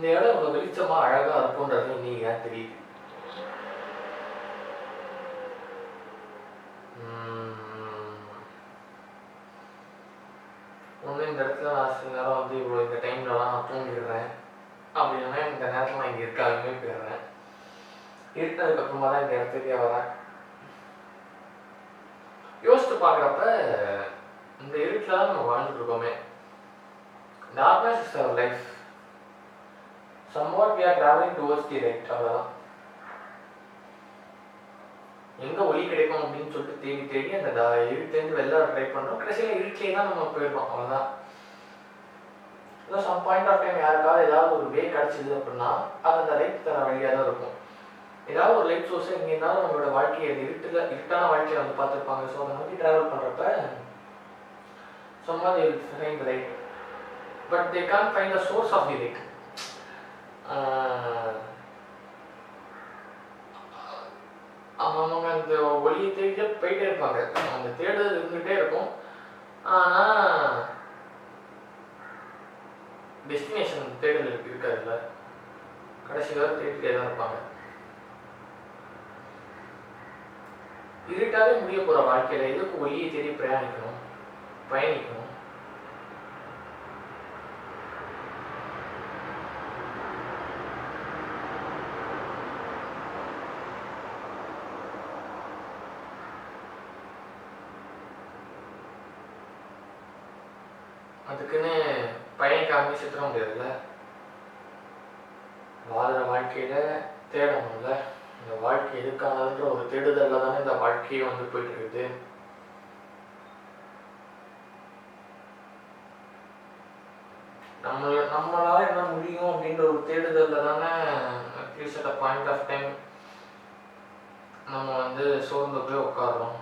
இந்த இடம் இவ்வளோ வெளிச்சமாக அழகாக இருக்குன்றது இன்னைக்கு தான் தெரியுது. ஒன்று இந்த இடத்துல நான் சில நேரம் வந்து இவ்வளோ இந்த டைம்லலாம் நான் தூங்கிடுறேன். அப்படின்னா இந்த நேரத்தில் நான் இங்கே இருக்காதுமே போயிடுறேன். இருட்டதுக்கப்புறமா தான் இந்த இடத்துக்கே வரேன். யோசித்து பார்க்குறப்ப இந்த இருட்டில் தான் நம்ம வாழ்ந்துட்டு இருக்கோமே. Darkness is our life. somewhat we are traveling towards the right. அவ்வளோதான். எங்கே ஒளி கிடைக்கும் அப்படின்னு சொல்லிட்டு தேடி தேடி அந்த இருட்டேருந்து வெளில ட்ரை பண்ணுறோம். கடைசியில் இருட்டிலே தான் நம்ம போயிடுறோம். அவ்வளோதான். ஏதோ சம் பாயிண்ட் ஆஃப் டைம் யாருக்காவது ஏதாவது ஒரு வே கிடச்சிது அப்படின்னா அது அந்த லைட் தர வழியாக தான் இருக்கும். ஏதாவது ஒரு லைட் சோர்ஸை இங்கே இருந்தாலும் நம்மளோட வாழ்க்கையை இருட்டான வாழ்க்கையை வந்து பார்த்துருப்பாங்க. ஸோ அதை நோக்கி ட்ராவல் பண்ணுறப்ப somewhat they will find the light, but they can't find the source of the light. அவங்க அந்த ஒளியை தேடிட்டு போயிட்டே இருப்பாங்க. அந்த தேடுதல் இருந்துகிட்டே இருக்கும். ஆனால் டெஸ்டினேஷன் தேடல் இருக்காதுல்ல. கடைசி வரை தேடிட்டே தான் இருப்பாங்க. இருட்டாவே முடிய போகிற வாழ்க்கையில் எதுக்கு ஒளியை தேடி பயணிக்கணும். அதுக்குன்னு பயணிக்காம சுற்ற முடியாதுல்ல. வாழ்கிற வாழ்க்கையில் தேடணும்ல. இந்த வாழ்க்கை எதுக்கானதுன்ற ஒரு தேடுதலில் தானே இந்த வாழ்க்கையை வந்து போயிட்டு இருக்குது. நம்மளால என்ன முடியும் அப்படின்ற ஒரு தேடுதலில் தானே at least at point of time நம்ம வந்து சோர்ந்து போய் உட்காடுறோம்.